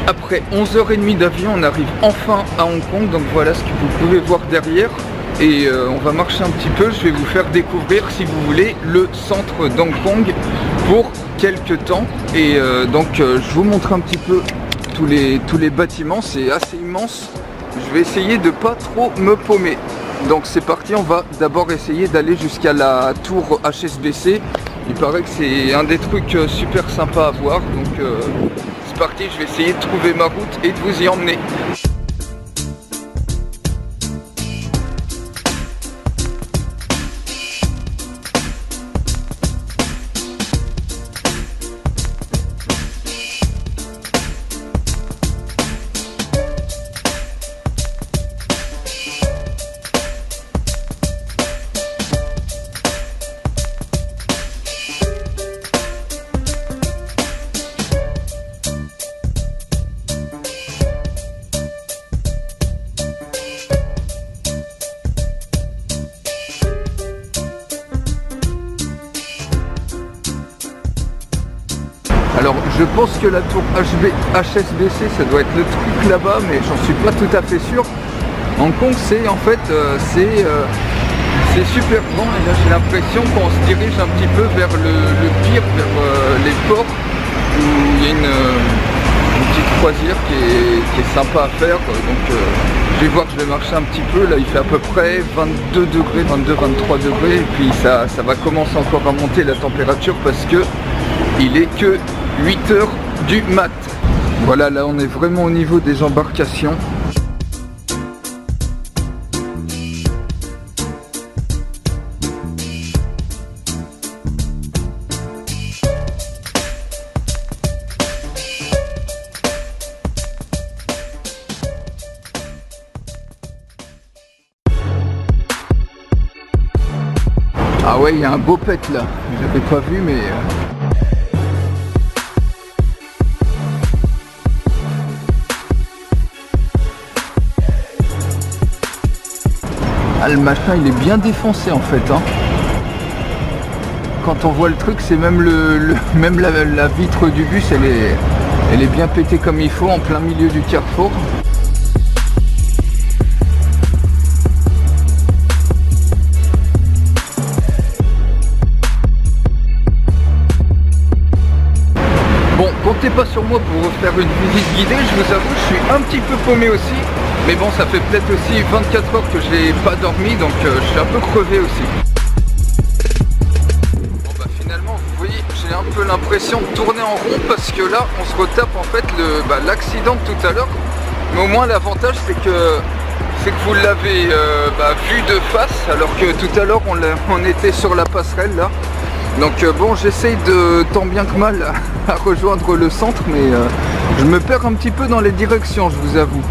Après 11h30 d'avion, on arrive enfin à Hong Kong, donc voilà ce que vous pouvez voir derrière. Et on va marcher un petit peu, je vais vous faire découvrir, si vous voulez, le centre d'Hong Kong pour quelques temps. Et donc je vous montre un petit peu tous les bâtiments, c'est assez immense. Je vais essayer de pas trop me paumer. Donc c'est parti, on va d'abord essayer d'aller jusqu'à la tour HSBC. Il paraît que c'est un des trucs super sympas à voir. Donc c'est parti, je vais essayer de trouver ma route et de vous y emmener. Alors je pense que la tour HSBC ça doit être le truc là-bas, mais j'en suis pas tout à fait sûr. Hong Kong c'est en fait c'est super grand et là j'ai l'impression qu'on se dirige un petit peu vers le pire, vers les ports où il y a une petite croisière qui est sympa à faire. Donc je vais voir, je vais marcher un petit peu, là il fait à peu près 22 degrés, 22-23 degrés et puis ça va commencer encore à monter la température parce que il est que 8h du mat. Voilà, là on est vraiment au niveau des embarcations. Ah ouais, il y a un beau pet là, j'avais pas vu mais... Ah, le machin il est bien défoncé en fait hein. Quand on voit le truc, c'est même même la vitre du bus elle est bien pétée comme il faut en plein milieu du carrefour. Bon, comptez pas sur moi pour refaire une visite guidée, je vous avoue, je suis un petit peu paumé aussi. Mais bon, ça fait peut-être aussi 24 heures que j'ai pas dormi, donc je suis un peu crevé aussi. Bon bah finalement, vous voyez, j'ai un peu l'impression de tourner en rond parce que là, on se retape en fait l'accident de tout à l'heure. Mais au moins l'avantage c'est que vous l'avez vu de face, alors que tout à l'heure on était sur la passerelle là. Donc bon, j'essaye de tant bien que mal à rejoindre le centre, mais je me perds un petit peu dans les directions, je vous avoue.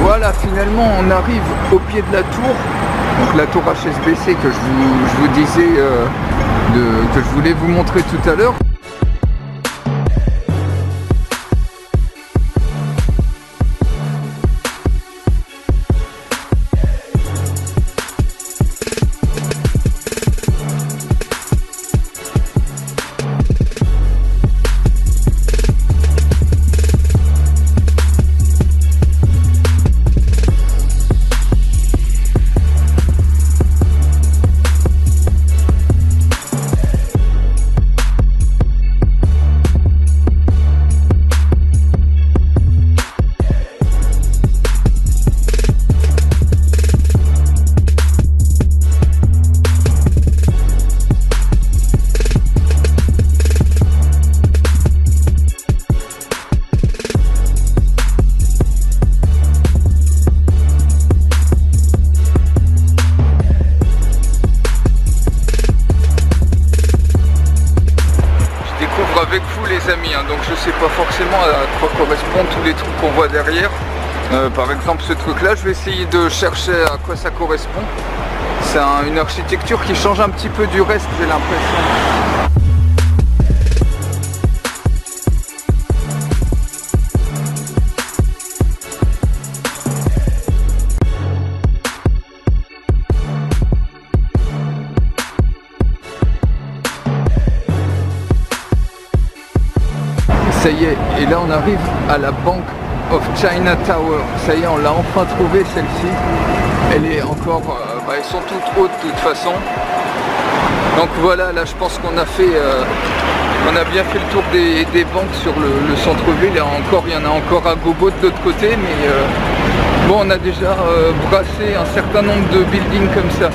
Voilà, finalement on arrive au pied de la tour, donc la tour HSBC que je vous disais que je voulais vous montrer tout à l'heure. avec vous les amis, hein. Donc je sais pas forcément à quoi correspondent tous les trucs qu'on voit derrière. Par exemple ce truc là, je vais essayer de chercher à quoi ça correspond. C'est une architecture qui change un petit peu du reste, j'ai l'impression. Et là on arrive à la Bank of China Tower. Ça y est, on l'a enfin trouvée celle-ci. Elle est encore... elles sont toutes hautes de toute façon. Donc voilà, là je pense qu'on a fait... on a bien fait le tour des banques sur le centre-ville. Il y en a encore à gogo de l'autre côté, mais bon, on a déjà brassé un certain nombre de buildings comme ça.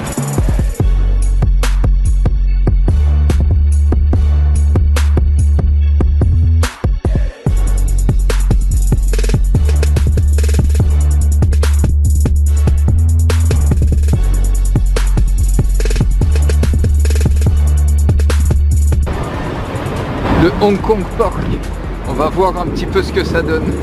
Le Hong Kong Park. On va voir un petit peu ce que ça donne.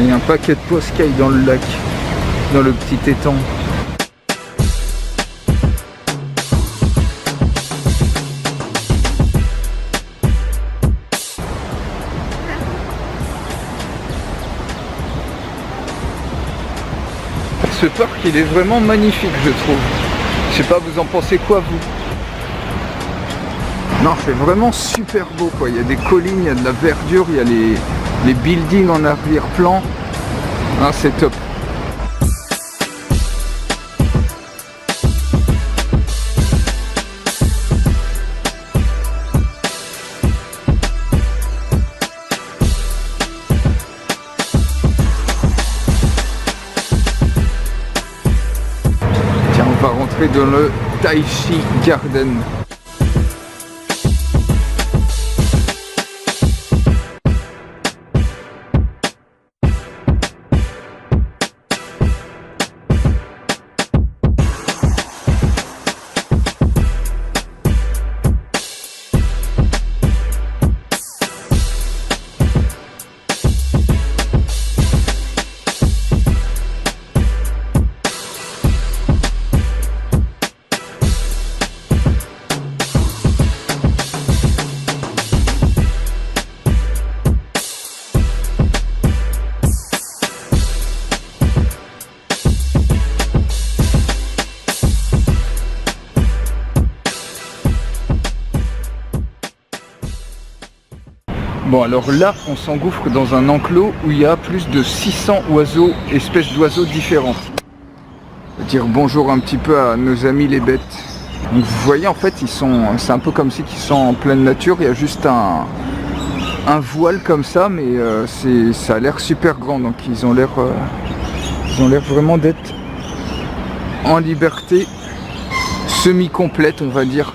Il y a un paquet de poscailles dans le lac, dans le petit étang. Ce parc, il est vraiment magnifique, je trouve. Je sais pas, vous en pensez quoi, vous? Non, c'est vraiment super beau, quoi. Il y a des collines, il y a de la verdure, il y a les buildings en arrière-plan. Ah, c'est top. Tiens, on va rentrer dans le Tai Chi Garden. Bon, alors là, on s'engouffre dans un enclos où il y a plus de 600 oiseaux, espèces d'oiseaux différents. On va dire bonjour un petit peu à nos amis les bêtes. Donc vous voyez, en fait, c'est un peu comme si ils sont en pleine nature. Il y a juste un voile comme ça, mais ça a l'air super grand. Donc ils ont l'air vraiment d'être en liberté semi-complète, on va dire.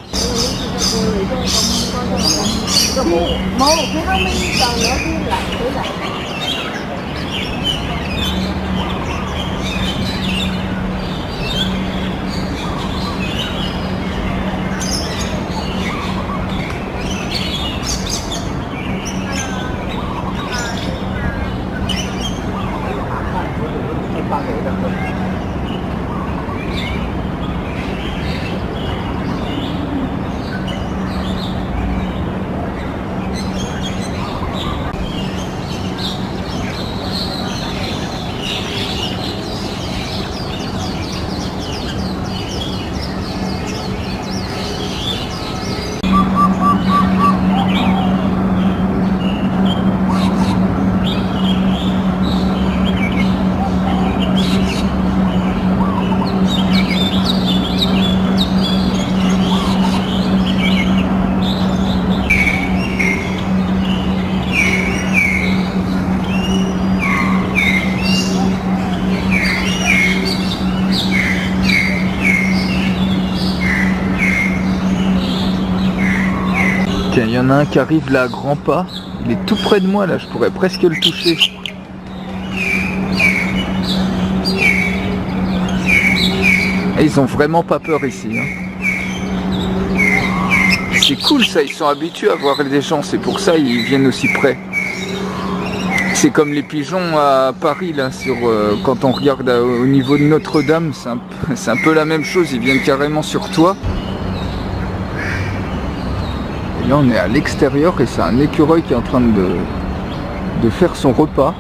Tiens, il y en a un qui arrive là à grands pas. Il est tout près de moi là, je pourrais presque le toucher. Et ils ont vraiment pas peur ici. Hein. C'est cool ça, ils sont habitués à voir des gens, c'est pour ça ils viennent aussi près. C'est comme les pigeons à Paris, là, quand on regarde au niveau de Notre-Dame, c'est un peu la même chose, ils viennent carrément sur toi. Et là on est à l'extérieur et c'est un écureuil qui est en train de faire son repas.